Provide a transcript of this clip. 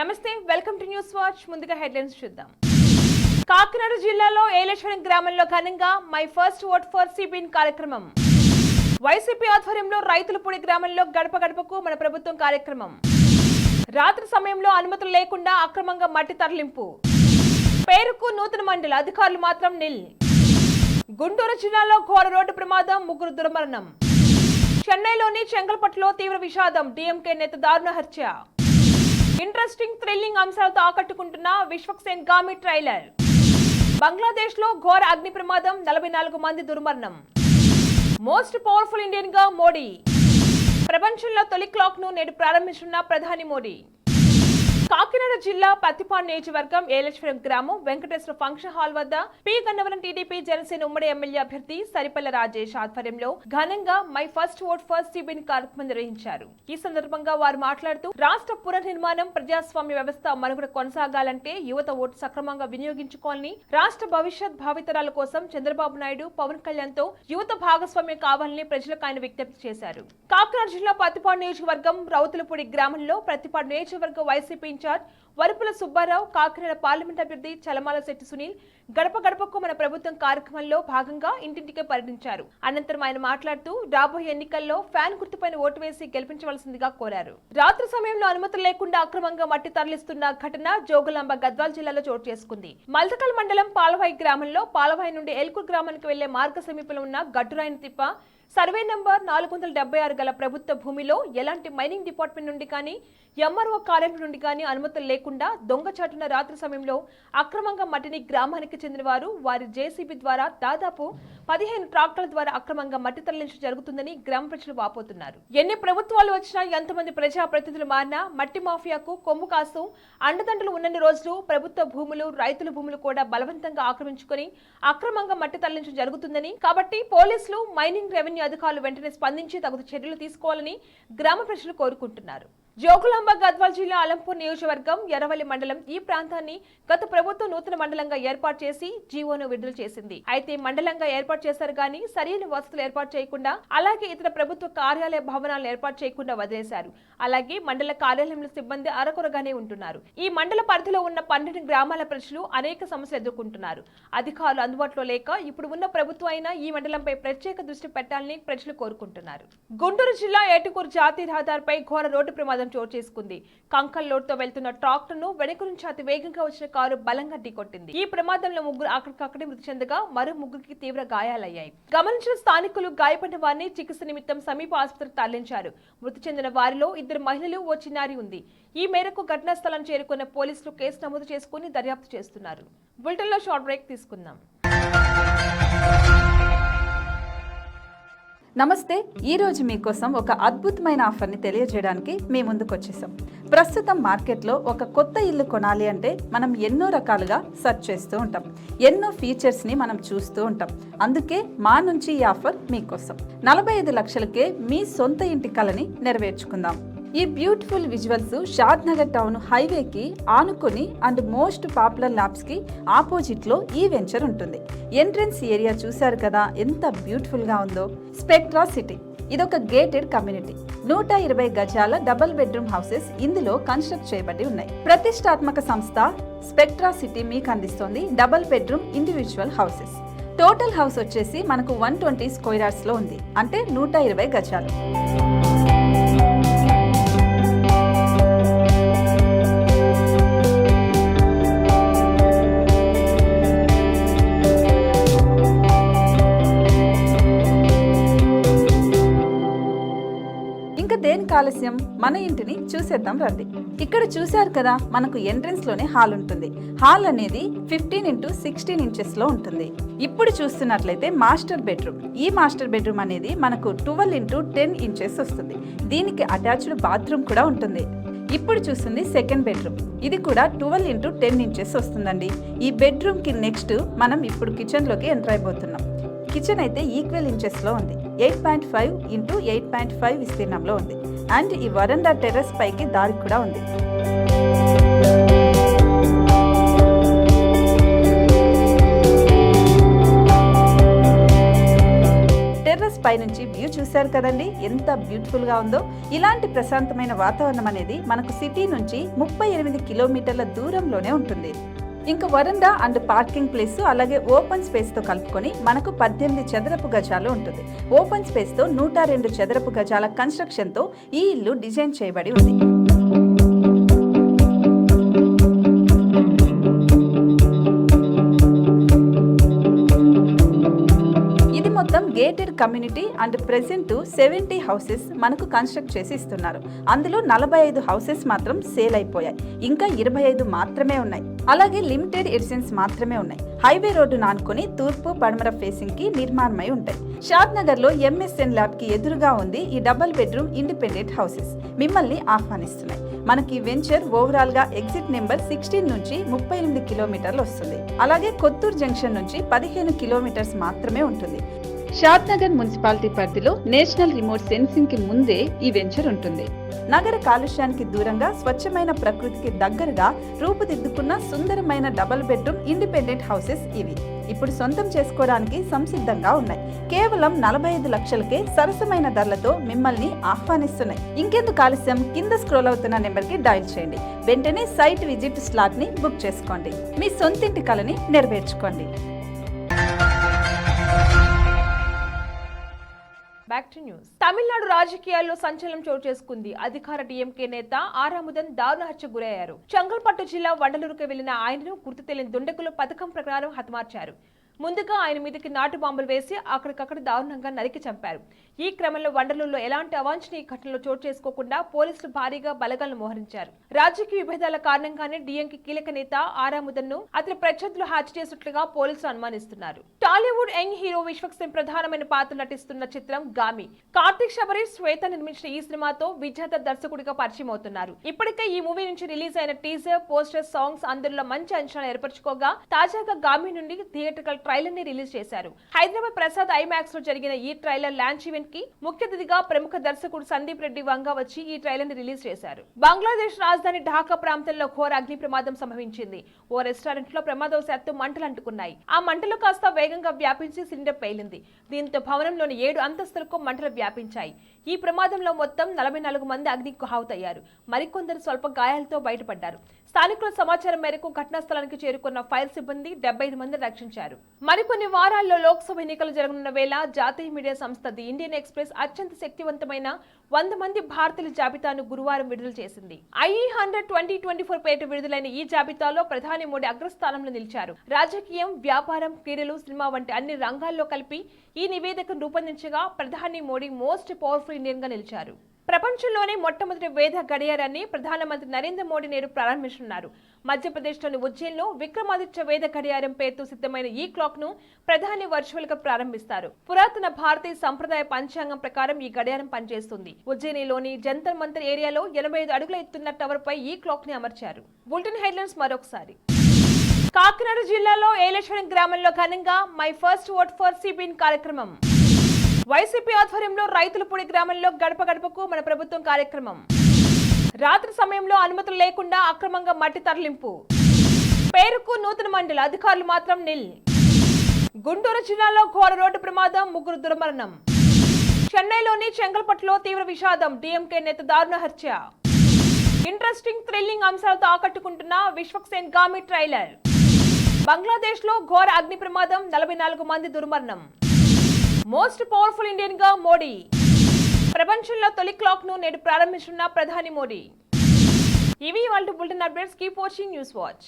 నమస్తే, welcome to news watch. ముందుగా headlines చూద్దాం. కాకినాడ జిల్లాలో ఏలేశ్వరం గ్రామంలో ఘనంగా my first vote for CPN కార్యక్రమం. వైసీపీ ఆధ్వర్యంలో రైతులపూడి గ్రామంలో గడప గడపకు మన ప్రభుత్వం కార్యక్రమం. రాత్రి సమయంలో అనుమతులు లేకుండా అక్రమంగా మట్టి తరలింపు. పేరుకు నూతన మండలి, అధికారులు మాత్రం నిల్. గుంటూరు జిల్లాలో ఘోర రోడ్డు ప్రమాదం, 3 దుర్మరణం. చెన్నైలోని చెంగల్పట్టులో తీవ్ర విషాదం, డీఎంకే నేత దారుణ హత్య. ఇంట్రెస్టింగ్ థ్రిల్లింగ్ అంశాలతో ఆకట్టుకుంటున్న విశ్వక్సేన్ గామి ట్రైలర్. బంగ్లాదేశ్ లో ఘోర అగ్ని ప్రమాదం, 44 మంది దుర్మరణం. మోస్ట్ పవర్ఫుల్ ఇండియన్ గా మోడీ. ప్రపంచంలో తొలి క్లాక్ ను నేడు ప్రారంభించిన ప్రధాని మోడీ. కాకినాడ జిల్లా పత్తిపాడు నియోజకవర్గం ఏలేశ్వరం గ్రామం వెంకటేశ్వర ఫంక్షన్ హాల్ వద్ద పి గన్నవరం టీడీపీ జనసేన ఉమ్మడి ఎమ్మెల్యే అభ్యర్థి సరిపల్ల రాజేష్ ఆధ్వర్యంలో ఘనంగా my first vote for CBN కార్యక్రమం నిర్వహించారు. ఈ సందర్భంగా వారు మాట్లాడుతూ రాష్ట్ర పునర్నిర్మాణం, ప్రజాస్వామ్య వ్యవస్థ మనుగడ కొనసాగాలంటే యువత ఓటు సక్రమంగా వినియోగించుకోవాలని, రాష్ట్ర భవిష్యత్ భావితరాల కోసం చంద్రబాబు నాయుడు, పవన్ కళ్యాణ్ తో యువత భాగస్వామ్యం కావాలని ప్రజలకు ఆయన విజ్ఞప్తి చేశారు. కాకినాడ జిల్లా పత్తిపాడు నియోజకవర్గం రౌతులపూడి గ్రామంలో పత్తిపాడు నియోజకవర్గ వైసీపీ ఇన్ఛార్జ్ వరుపుల సుబ్బారావు, కాకినాడ పార్లమెంట్ అభ్యర్థి చలమాల శెట్టి సునీల్ గడప గడపకు మన ప్రభుత్వం కార్యక్రమంలో భాగంగా ఇంటింటికి పర్యటించారు. అనంతరం ఆయన మాట్లాడుతూ రాబోయే ఎన్నికల్లో ఫ్యాన్ గుర్తుపైన ఓటు వేసి గెలిపించవలసిందిగా కోరారు. రాత్రి సమయంలో అనుమతులు లేకుండా అక్రమంగా మట్టి తరలిస్తున్న ఘటన జోగులాంబ గద్వాల్ జిల్లాలో చోటు చేసుకుంది. మల్దకల్ మండలం పాలవాయి గ్రామంలో పాలవాయి నుండి ఎల్కూర్ గ్రామానికి వెళ్లే మార్గ సమీపంలో ఉన్న గట్టురాయిని తిప్ప సర్వే నంబర్ 476 గల ప్రభుత్వ భూమిలో ఎలాంటి మైనింగ్ డిపార్ట్మెంట్ నుండి కానీ, ఎంఆర్ఓ కార్యాలయం నుండి కానీ అనుమతులు లేకుండా దొంగచాటున రాత్రి సమయంలో అక్రమంగా మట్టిని గ్రామానికి చెందిన వారు వారి జేసీబీ ద్వారా దాదాపు 15 ట్రాక్టర్ల ద్వారా అక్రమంగా మట్టి తరలించడం జరుగుతుందని గ్రామ ప్రజలు వాపోతున్నారు. ఎన్ని ప్రభుత్వాలు వచ్చినా, ఎంతమంది ప్రజాప్రతినిధులు మారినా మట్టి మాఫియాకు కొమ్ము కాస్తూ అండదండలు ఉన్నన్ని రోజులు ప్రభుత్వ భూములు, రైతుల భూములు కూడా బలవంతంగా ఆక్రమించుకుని అక్రమంగా మట్టి తరలించడం జరుగుతుందని, కాబట్టి పోలీసులు, మైనింగ్, రెవెన్యూ అధికారులు వెంటనే స్పందించి తగు చర్యలు తీసుకోవాలని గ్రామ ప్రజలు కోరుకుంటున్నారు. జోగులాంబ గద్వాల్ జిల్లా అలంపూర్ నియోజకవర్గం ఎర్రవల్లి మండలం ఈ ప్రాంతాన్ని గత ప్రభుత్వం నూతన మండలంగా ఏర్పాటు చేసి జీవోను విడుదల చేసింది. అయితే మండలంగా ఏర్పాటు చేశారు కానీ సరైన వసతులు ఏర్పాటు చేయకుండా, అలాగే ఇతర ప్రభుత్వ కార్యాలయ భవనాలను ఏర్పాటు చేయకుండా వదిలేశారు. అలాగే మండల కార్యాలయంలో సిబ్బంది అరకొరగానే ఉంటున్నారు. ఈ మండల పరిధిలో ఉన్న 12 గ్రామాల ప్రజలు అనేక సమస్యలు ఎదుర్కొంటున్నారు. అధికారులు అందుబాటులో లేక ఇప్పుడు ఉన్న ప్రభుత్వం అయినా ఈ మండలంపై ప్రత్యేక దృష్టి పెట్టాలని ప్రజలు కోరుకుంటున్నారు. గుంటూరు జిల్లా ఏటుకూరు జాతీయ రహదారిపై ఘోర రోడ్డు ప్రమాదం చోటు చేసుకుంది. కంకల్ లోడ్తో వెళ్తున్న ట్రాక్టర్ ను వెనుక నుంచి అతి వేగంగా వచ్చిన కారు బలంగా ఢీకొట్టింది. ఈ ప్రమాదంలో 3 అక్కడికక్కడే మృతి చెందగా మరో 3కి తీవ్ర గాయాలయ్యాయి. గమనించిన స్థానికులు గాయపడిన వారిని చికిత్స నిమిత్తం సమీప ఆసుపత్రికి తరలించారు. మృతి చెందిన వారిలో 2 మహిళలు, ఓ చిన్నారి ఉంది. ఈ మేరకు ఘటనా స్థలం చేరుకున్న పోలీసులు కేసు నమోదు చేసుకుని దర్యాప్తు చేస్తున్నారు. బులెటిన్ లో షార్ట్ బ్రేక్ తీసుకుందాం. నమస్తే, ఈరోజు మీకోసం ఒక అద్భుతమైన ఆఫర్ని తెలియజేయడానికి మీ ముందుకు వచ్చేసాం. ప్రస్తుతం మార్కెట్లో ఒక కొత్త ఇల్లు కొనాలి అంటే మనం ఎన్నో రకాలుగా సెర్చ్ చేస్తూ ఉంటాం, ఎన్నో ఫీచర్స్ని మనం చూస్తూ ఉంటాం. అందుకే మా నుంచి ఈ ఆఫర్ మీకోసం. 45 లక్షలకే మీ సొంత ఇంటి కలని నెరవేర్చుకుందాం. ఈ బ్యూటిఫుల్ విజువల్స్ షాద్ నగర్ టౌన్ హైవేకి ఆనుకొని అండ్ మోస్ట్ పాపులర్ ల్యాబ్స్ కి ఆపోజిట్ లో ఈ వెంచర్ ఉంటుంది. ఎంట్రన్స్ ఏరియా చూశారు కదా ఎంత బ్యూటిఫుల్ గా ఉందో. స్పెక్ట్రా సిటీ ఇదొక గేటెడ్ కమ్యూనిటీ. 120 గజాల డబుల్ బెడ్రూమ్ హౌసెస్ ఇందులో కన్స్ట్రక్ట్ చేయబడి ఉన్నాయి. ప్రతిష్టాత్మక సంస్థ స్పెక్ట్రా సిటీ మీకు అందిస్తోంది double bedroom individual houses. Total house వచ్చేసి మనకు 120 స్క్వేర్ యార్డ్స్ లో ఉంది, అంటే 120 గజాలు. దేనికి ఆలస్యం, మన ఇంటిని చూసేద్దాం రండి. ఇక్కడ చూశారు కదా, మనకు ఎంట్రన్స్ లోనే హాల్ ఉంటుంది. హాల్ అనేది 15x16 ఇంచెస్ లో ఉంటుంది. ఇప్పుడు చూస్తున్నట్లయితే మాస్టర్ బెడ్రూమ్. ఈ మాస్టర్ బెడ్రూమ్ అనేది మనకు 12x10 ఇంచెస్ వస్తుంది. దీనికి అటాచ్డ్ బాత్రూమ్ కూడా ఉంటుంది. ఇప్పుడు చూస్తుంది సెకండ్ బెడ్రూమ్. ఇది కూడా 12x10 ఇంచెస్ వస్తుందండి. ఈ బెడ్రూమ్ కి నెక్స్ట్ మనం ఇప్పుడు కిచెన్ లోకి ఎంటర్ అయిపోతున్నాం. కిచెన్ అయితే ఈక్వల్ ఇంచెస్ లో ఉంది. 8.5 x 8.5 విస్తీర్ణంలో ఉంది. అండ్ ఈ వరండా టెర్రస్ పైకి దారి కూడా ఉంది. టెర్రస్ పై నుంచి వ్యూ చూశారు కదండి, ఎంత బ్యూటిఫుల్ గా ఉందో. ఇలాంటి ప్రశాంతమైన వాతావరణం అనేది మనకు సిటీ నుంచి 38 కిలోమీటర్ల దూరంలోనే ఉంటుంది. ఇంకా వరండా అండ్ పార్కింగ్ ప్లేస్ అలాగే ఓపెన్ స్పేస్ తో కలుపుకొని మనకు 18 చదరపు గజాలు ఉంటుంది. ఓపెన్ స్పేస్ తో 102 చదరపు గజాల కన్స్ట్రక్షన్ తో ఈ ఇల్లు డిజైన్ చేయబడి ఉంది. మొత్తం gated community and present 70 houses మనకు కన్స్ట్రక్ట్ చేసి ఇస్తున్నారు. అందులో 45 హౌసెస్ మాత్రం సేల్ అయిపోయాయి, ఇంకా 25 మాత్రమే ఉన్నాయి. అలాగే లిమిటెడ్ ఎడిషన్స్ మాత్రమే ఉన్నాయి. హైవే రోడ్డు నానుకొని తూర్పు పడమర ఫేసింగ్ కి నిర్మాణమై ఉంటాయి. షాద్ నగర్ లో MSN ల్యాబ్ కి ఎదురుగా ఉంది ఈ డబుల్ బెడ్రూమ్ ఇండిపెండెంట్ హౌసెస్. మిమ్మల్ని ఆహ్వానిస్తున్నాయి. మనకి వెంచర్ ఓవరాల్ గా ఎగ్జిట్ నెంబర్ 16 నుంచి 38 కిలోమీటర్లు వస్తుంది. అలాగే కొత్తూరు జంక్షన్ నుంచి 15 కిలోమీటర్స్ మాత్రమే ఉంటుంది. షాద్ నగర్ మున్సిపాలిటీ పరిధిలో నేషనల్ రిమోట్ సెన్సింగ్ కి ముందే ఈ వెంచర్ ఉంటుంది. నగర కాలుష్యానికి దూరంగా స్వచ్ఛమైన ప్రకృతికి దగ్గరగా రూపుదిద్దుకున్న సుందరమైన డబుల్ బెడ్రూమ్ ఇండిపెండెంట్ హౌసెస్ ఇవి. ఇప్పుడు సొంతం చేసుకోవడానికి సంసిద్ధంగా ఉన్నాయి. కేవలం 45 లక్షలకే సరసమైన ధరలతో మిమ్మల్ని ఆహ్వానిస్తున్నాయి. ఇంకెందుకు ఆలస్యం, కింద స్క్రోల్ అవుతున్న నెంబర్ కి డయల్ చేయండి. వెంటనే సైట్ విజిట్ స్లాట్ ని బుక్ చేసుకోండి. మీ సొంతింటి కలని నెరవేర్చుకోండి. Back to news. తమిళనాడు రాజకీయాల్లో సంచలనం చోటు చేసుకుంది. అధికార DMK నేత ఆరాముదన్ దారుణ హత్యకు గురయ్యారు. చెంగల్పట్టు జిల్లా వండలూరుకు వెళ్లిన ఆయనను గుర్తు తెలియని దుండగులు పథకం ప్రకారం హతమార్చారు. ముందుగా ఆయన మీదకి నాటు బాంబులు వేసి అక్కడికక్కడ దారుణంగా నరికి చంపారు. ఈ క్రమంలో వండలూరులో ఎలాంటి అవాంఛనీయ ఘటనలు చోటు చేసుకోకుండా పోలీసులు భారీగా బలగాలను మోహరించారు. రాజకీయ విభేదాల కారణంగానే DMK కీలక నేత ఆరాముదన్ ను అతని ప్రత్యర్థులు హత్య చేసినట్లుగా పోలీసులు అనుమానిస్తున్నారు. టాలీవుడ్ యంగ్ హీరో విశ్వక్ సేన్ ప్రధానమైన పాత్ర నటిస్తున్న చిత్రం గామి. కార్తిక్ శబరీష్, శ్వేత నిర్మించిన ఈ సినిమాతో విద్యాధర్ దర్శకుడిగా పరిచయం అవుతున్నారు. ఇప్పటికే ఈ మూవీ నుంచి రిలీజ్ అయిన టీజర్, పోస్టర్, సాంగ్స్ అందరిలో మంచి అంచనాలు ఏర్పరచుకోగా తాజాగా గామి నుండి థియేట్రికల్ ట్రైలర్ ని రిలీజ్ చేశారు. హైదరాబాద్ ప్రసాద్ ఐమాక్స్ లో జరిగిన ఈ ట్రైలర్ లాంచ్ ఈవెంట్ కి ముఖ్య అతిథిగా ప్రముఖ దర్శకుడు సందీప్ రెడ్డి వంగా వచ్చి ఈ ట్రైలర్ ని రిలీజ్ చేశారు. బంగ్లాదేశ్ రాజధాని ఢాకా ప్రాంతంలో ఘోర అగ్ని ప్రమాదం సంభవించింది. ఓ రెస్టారెంట్ లో ప్రమాదవశాత్తు మంటలు అంటుకున్నాయి. ఆ మంటలు కాస్త వేగంగా వ్యాపించి సిలిండర్ పేలింది. దీంతో భవనంలోని 7 అంతస్తులకు మంటలు వ్యాపించాయి. ఈ ప్రమాదంలో మొత్తం 44 మంది అగ్నికి ఆహుతయ్యారు. మరికొందరు స్వల్ప గాయాలతో బయటపడ్డారు. స్థానికుల సమాచారం మేరకు ఘటనా స్థలానికి చేరుకున్న ఫైర్ సిబ్బంది 75 మందిని రక్షించారు. మరికొన్ని వారాల్లో లోక్సభ ఎన్నికలు జరగనున్న వేళ జాతీయ మీడియా సంస్థ ది ఇండియన్ ఎక్స్ప్రెస్ అత్యంత శక్తివంతమైన 100 మంది భారతీయుల జాబితాను గురువారం విడుదల చేసింది. IE100 2024 పేరిట విడుదలైన ఈ జాబితాలో ప్రధాని మోడీ అగ్రస్థానంలో నిలిచారు. రాజకీయం, వ్యాపారం, క్రీడలు, సినిమా వంటి అన్ని రంగాల్లో కలిపి ఈ నివేదికను రూపొందించగా ప్రధాని మోడీ మోస్ట్ పవర్ఫుల్ ఇండియన్ గా నిలిచారు. ప్రపంచంలోనే మొట్టమొదటి వేద గడియారాన్ని ప్రధానమంత్రి నరేంద్ర మోడీ నేడు ప్రారంభిస్తున్నారు. మధ్యప్రదేశ్లోని ఉజ్జయిన్లో విక్రమాదిత్య వేద గడియారం పేరుతో సిద్ధమైన ఈ క్లాక్ ను ప్రధాని వర్చువల్ గా ప్రారంభిస్తారు. పురాతన భారతీయ సంప్రదాయ పంచాంగం ప్రకారం ఈ గడియారం పనిచేస్తుంది. ఉజ్జయినిలోని జంతర్ మంతర్ ఏరియాలో 85 అడుగుల ఎత్తున్న టవర్ పై ఈ క్లాక్ ని అమర్చారు. బులెటిన్ హెడ్లైన్స్ మరొకసారి. కాకినాడ జిల్లాలో ఏలేశ్వరం గ్రామంలో ఘనంగా my first vote for CPN కార్యక్రమం. వైసీపీ ఆధ్వర్యంలో రైతులపూడి గ్రామంలో గడప గడపకు మన ప్రభుత్వం కార్యక్రమం. రాత్రి సమయంలో అనుమతులు లేకుండా అక్రమంగా మట్టి తరలింపు. పేరుకు నూతన మండలి, అధికారులు మాత్రం నిల్. గుంటూరు జిల్లాలో ఘోర రోడ్డు ప్రమాదం, 3 దుర్మరణం. చెన్నైలోని చెంగల్పట్టులో తీవ్ర విషాదం, DMK నేత దారుణ హత్య. ఇంట్రెస్టింగ్, థ్రిల్లింగ్ అంశాలతో ఆకట్టుకుంటున్న విశ్వక్ సేన్ గామి ట్రైలర్. బంగ్లాదేశ్ లో ఘోర అగ్ని ప్రమాదం, 44 మంది దుర్మరణం. మోస్ట్ పవర్ఫుల్ ఇండియన్ గా మోడీ. ప్రపంచంలో తొలి క్లాక్ ను నేడు ప్రారంభిస్తున్న ప్రధాని మోడీ. ఇవి వాళ్ళ bulletin updates. Keep watching news watch.